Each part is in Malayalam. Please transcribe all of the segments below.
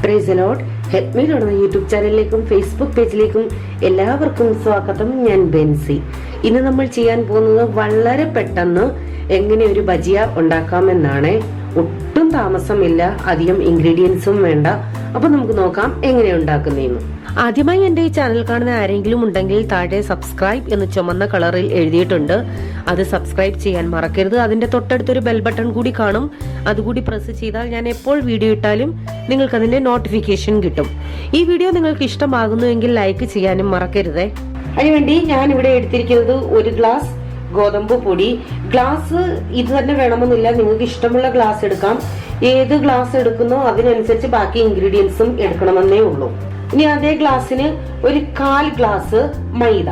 Praise the Lord. Help me എന്ന യൂട്യൂബ് ചാനലിലേക്കും ഫേസ്ബുക്ക് പേജിലേക്കും എല്ലാവർക്കും സ്വാഗതം. ഞാൻ ബെൻസി. ഇന്ന് നമ്മൾ ചെയ്യാൻ പോകുന്നത് വളരെ പെട്ടെന്ന് എങ്ങനെ ഒരു ബജിയ ഉണ്ടാക്കാമെന്നാണ്. ഒട്ടും താമസമില്ല, അധികം ഇൻഗ്രീഡിയൻസും വേണ്ട. അപ്പൊ നമുക്ക് നോക്കാം എങ്ങനെ ഉണ്ടാക്കുന്നതെന്ന്. ആദ്യമായി എന്റെ ഈ ചാനൽ കാണുന്ന ആരെങ്കിലും ഉണ്ടെങ്കിൽ താഴെ സബ്സ്ക്രൈബ് എന്ന് ചുമന്ന കളറിൽ എഴുതിയിട്ടുണ്ട്. അത് സബ്സ്ക്രൈബ് ചെയ്യാൻ മറക്കരുത്. അതിന്റെ തൊട്ടടുത്തൊരു ബെൽ ബട്ടൺ കൂടി കാണും. അതുകൂടി പ്രസ് ചെയ്താൽ ഞാൻ എപ്പോൾ വീഡിയോ ഇട്ടാലും നിങ്ങൾക്ക് അതിന്റെ നോട്ടിഫിക്കേഷൻ കിട്ടും. ഈ വീഡിയോ നിങ്ങൾക്ക് ഇഷ്ടമാകുന്നുവെങ്കിൽ ലൈക്ക് ചെയ്യാനും മറക്കരുതേ. അതിനുവേണ്ടി ഞാൻ ഇവിടെ എടുത്തിരിക്കുന്നത് 1 ഗ്ലാസ് ഗോതമ്പ് പൊടി. ഗ്ലാസ് ഇത് തന്നെ വേണമെന്നില്ല, നിങ്ങൾക്ക് ഇഷ്ടമുള്ള ഗ്ലാസ് എടുക്കാം. ഏത് ഗ്ലാസ് എടുക്കുന്നോ അതിനനുസരിച്ച് ബാക്കി ഇൻഗ്രീഡിയൻസും എടുക്കണമെന്നേ ഉള്ളൂ. ഇനി അതേ ഗ്ലാസ്സിന് ഒരു 1/4 ഗ്ലാസ് മൈദ,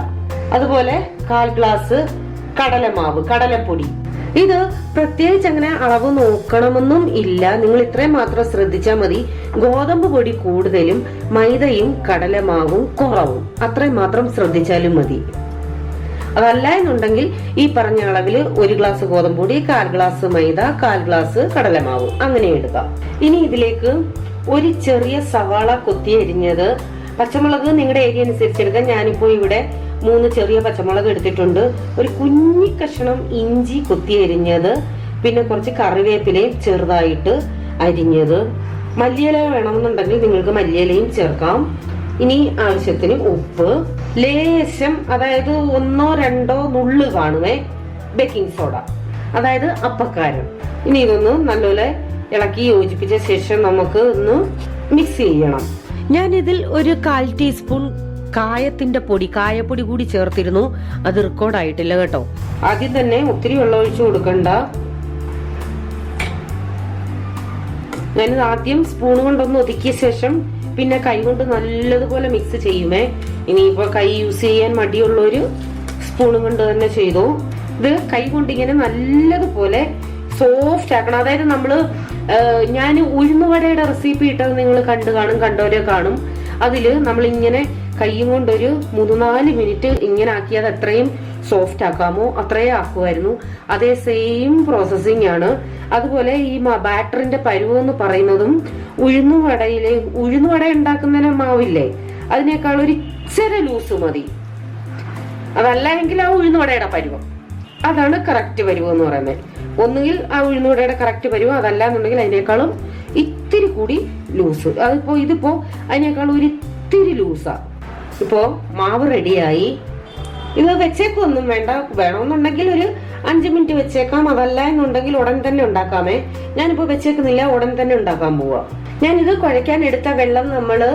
അതുപോലെ 1/4 ഗ്ലാസ് കടലമാവ്, കടലപ്പൊടി. ഇത് പ്രത്യേകിച്ച് അങ്ങനെ അളവ് നോക്കണമെന്നും ഇല്ല, നിങ്ങൾ ഇത്രയും മാത്രം ശ്രദ്ധിച്ചാൽ മതി. ഗോതമ്പ് പൊടി കൂടുതലും മൈദയും കടലമാവും കുറവും, അത്രയും മാത്രം ശ്രദ്ധിച്ചാലും മതി. അതല്ല എന്നുണ്ടെങ്കിൽ ഈ പറഞ്ഞ അളവിൽ 1 ഗ്ലാസ് ഗോതമ്പ് പൊടി, 1/4 ഗ്ലാസ് മൈദ, 1/4 ഗ്ലാസ് കടലമാവ് അങ്ങനെ എടുക്കാം. ഇനി ഇതിലേക്ക് ഒരു ചെറിയ സവാള കൊത്തി അരിഞ്ഞത്, പച്ചമുളക് നിങ്ങളുടെ ഏരിയ അനുസരിച്ച് എടുക്കാം. ഞാനിപ്പോ ഇവിടെ 3 ചെറിയ പച്ചമുളക് എടുത്തിട്ടുണ്ട്. ഒരു കുഞ്ഞി കഷ്ണം ഇഞ്ചി കൊത്തി അരിഞ്ഞത്, പിന്നെ കുറച്ച് കറിവേപ്പിലയും ചെറുതായിട്ട് അരിഞ്ഞത്. മല്ലിയില വേണമെന്നുണ്ടെങ്കിൽ നിങ്ങൾക്ക് മല്ലിയിലയും ചേർക്കാം. ഇനി ആവശ്യത്തിന് ഉപ്പ്, ലേശം, അതായത് 1-2 നുള്ളു കാണുമേ ബേക്കിംഗ് സോഡ, അതായത് അപ്പക്കാരം. ഇനി ഇതൊന്ന് നല്ലപോലെ ഇളക്കി യോജിപ്പിച്ച ശേഷം നമുക്ക് ഒന്ന് മിക്സ് ചെയ്യണം. ഞാൻ ഇതിൽ ഒരു 1/4 ടീസ്പൂൺ കായപ്പൊടി കൂടി ചേർത്തിരുന്നു. അത് റെക്കോർഡ് ആയിട്ടില്ല കേട്ടോ. ആദ്യം തന്നെ ഒത്തിരി വെള്ളം ഒഴിച്ചു കൊടുക്കണ്ട. ഞാനിത് ആദ്യം സ്പൂൺ കൊണ്ടൊന്ന് ഒതുക്കിയ ശേഷം പിന്നെ കൈ കൊണ്ട് നല്ലതുപോലെ മിക്സ് ചെയ്യുമേ. ഇനിയിപ്പോ കൈ യൂസ് ചെയ്യാൻ മടിയുള്ളൊരു സ്പൂൺ കൊണ്ട് തന്നെ ചെയ്തു. ഇത് കൈ കൊണ്ട് ഇങ്ങനെ നല്ലതുപോലെ സോഫ്റ്റ് ആക്കണം. അതായത് ഞാൻ ഉഴുന്നുവടയുടെ റെസിപ്പി ഇട്ടത് നിങ്ങൾ കണ്ടവരെ കാണും. അതില് നമ്മൾ ഇങ്ങനെ കൈയും കൊണ്ടൊരു 3-4 മിനിറ്റ് ഇങ്ങനെ ആക്കിയത് എത്രയും സോഫ്റ്റ് ആക്കാമോ അത്രയും ആക്കുമായിരുന്നു. അതേ സെയിം പ്രോസസ്സിംഗ് ആണ്. അതുപോലെ ഈ ബാറ്ററിന്റെ പരുവം എന്ന് പറയുന്നതും ഉഴുന്നുവട ഉണ്ടാക്കുന്നതിന് മാവില്ലേ, അതിനേക്കാൾ ഒരു ഇച്ചിരി ലൂസ് മതി. അതല്ല എങ്കിൽ ആ ഉഴുന്നുവടയുടെ പരുവം, അതാണ് കറക്റ്റ് പരുവം എന്ന് പറയുന്നത്. ഒന്നുകിൽ ആ ഉഴുന്നുവടയുടെ കറക്റ്റ് പരുവം, അതല്ല എന്നുണ്ടെങ്കിൽ അതിനേക്കാളും ഇത്തിരി കൂടി ലൂസ്. ഇതിപ്പോ അതിനേക്കാളും ഒരു ഇത്തിരി ലൂസാ. ഇപ്പോ മാവ് റെഡിയായി. ഇത് വെച്ചേക്കൊന്നും വേണ്ട, വേണമെന്നുണ്ടെങ്കിൽ ഒരു 5 മിനിറ്റ് വെച്ചേക്കാം. അതല്ല എന്നുണ്ടെങ്കിൽ ഉടൻ തന്നെ ഉണ്ടാക്കാമേ. ഞാനിപ്പോ വെച്ചേക്കുന്നില്ല, ഉടൻ തന്നെ ഉണ്ടാക്കാൻ പോവാ. ഞാനിത് കുഴയ്ക്കാൻ എടുത്ത വെള്ളം നമ്മള്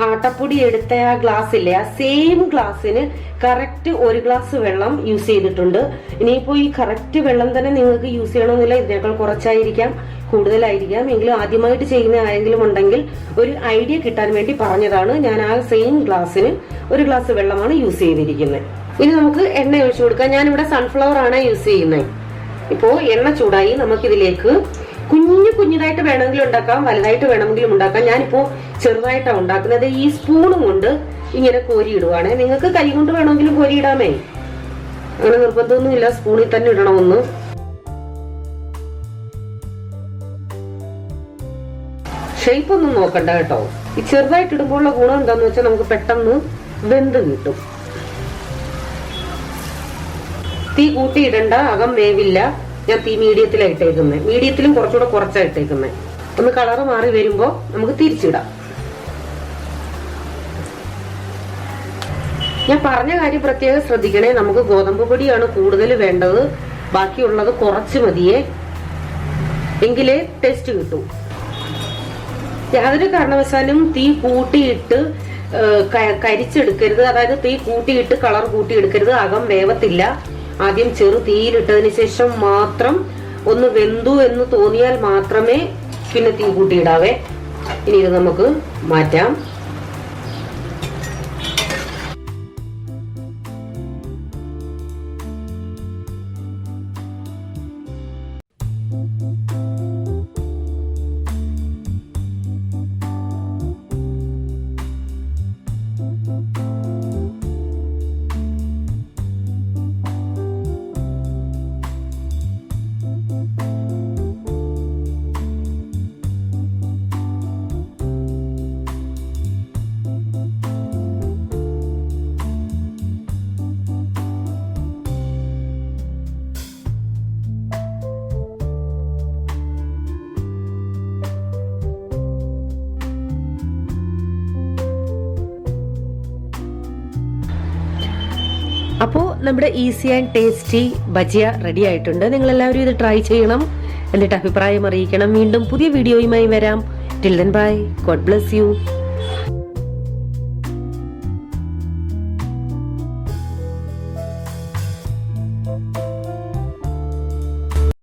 ആട്ടപ്പൊടി എടുത്ത ആ ഗ്ലാസ് ഇല്ലേ, ആ സെയിം ഗ്ലാസ്സിന് കറക്റ്റ് 1 ഗ്ലാസ് വെള്ളം യൂസ് ചെയ്തിട്ടുണ്ട്. ഇനിയിപ്പോ ഈ കറക്റ്റ് വെള്ളം തന്നെ നിങ്ങൾക്ക് യൂസ് ചെയ്യണമെന്നില്ല, ഇതിനേക്കാൾ കുറച്ചായിരിക്കാം, കൂടുതലായിരിക്കാം. എങ്കിലും ആദ്യമായിട്ട് ചെയ്യുന്ന ആരെങ്കിലും ഉണ്ടെങ്കിൽ ഒരു ഐഡിയ കിട്ടാൻ വേണ്ടി പറഞ്ഞതാണ്. ഞാൻ ആ സെയിം ഗ്ലാസ്സിന് 1 ഗ്ലാസ് വെള്ളമാണ് യൂസ് ചെയ്തിരിക്കുന്നത്. ഇനി നമുക്ക് എണ്ണ ഒഴിച്ചു കൊടുക്കാം. ഞാനിവിടെ സൺഫ്ലവർ ആണ് യൂസ് ചെയ്യുന്നത്. ഇപ്പോ എണ്ണ ചൂടായി. നമുക്കിതിലേക്ക് കുഞ്ഞിതായിട്ട് വേണമെങ്കിലും ഉണ്ടാക്കാം, വലുതായിട്ട് വേണമെങ്കിലും ഉണ്ടാക്കാം. ഞാനിപ്പോ ചെറുതായിട്ടാണ് ഉണ്ടാക്കുന്നത്. ഈ സ്പൂണും കൊണ്ട് ഇങ്ങനെ കോരിയിടുവാണ്. നിങ്ങൾക്ക് കൈ കൊണ്ട് വേണമെങ്കിലും കോരിയിടാമേ, അങ്ങനെ നിർബന്ധമൊന്നുമില്ല, സ്പൂണിൽ തന്നെ ഇടണമെന്ന്. ഷേപ്പ് ഒന്നും നോക്കണ്ട കേട്ടോ. ഈ ചെറുതായിട്ട് ഇടുമ്പോഴുള്ള ഗുണം എന്താന്ന് വെച്ചാൽ നമുക്ക് പെട്ടെന്ന് വെന്ത് കിട്ടും. തീ കൂട്ടി ഇടണ്ട, അകം വേവില്ല. ഞാൻ തീ മീഡിയത്തിലായിട്ടേക്കുന്നത്, മീഡിയത്തിലും കുറച്ചുകൂടെ കുറച്ചായിട്ടേക്കുന്നത്. ഒന്ന് കളറ് മാറി വരുമ്പോ നമുക്ക് തിരിച്ചിടാം. ഞാൻ പറഞ്ഞ കാര്യം പ്രത്യേകം ശ്രദ്ധിക്കണേ. നമുക്ക് ഗോതമ്പ് പൊടിയാണ് കൂടുതൽ വേണ്ടത്, ബാക്കിയുള്ളത് കുറച്ച് മതിയേ, എങ്കിലേ ടേസ്റ്റ് കിട്ടും. യാതൊരു കാരണവശാലും തീ കൂട്ടിയിട്ട് കരിച്ചെടുക്കരുത്. അതായത് തീ കൂട്ടിയിട്ട് കളർ കൂട്ടിയെടുക്കരുത്, അകം വേവത്തില്ല. ആദ്യം ചെറു തീയിലിട്ടതിന് ശേഷം മാത്രം ഒന്ന് വെന്തു എന്ന് തോന്നിയാൽ മാത്രമേ പിന്നെ തീ കൂട്ടിയിടാവേ. ഇനി ഇത് നമുക്ക് മാറ്റാം. അപ്പോൾ നമ്മുടെ ഈസി ആൻഡ് ടേസ്റ്റി ബജിയ റെഡി ആയിട്ടുണ്ട്. നിങ്ങൾ എല്ലാവരും ഇത് ട്രൈ ചെയ്യണം, എന്നിട്ട് അഭിപ്രായം അറിയിക്കണം. വീണ്ടും പുതിയ വീഡിയോയുമായി വരാം. Till then bye, God bless you.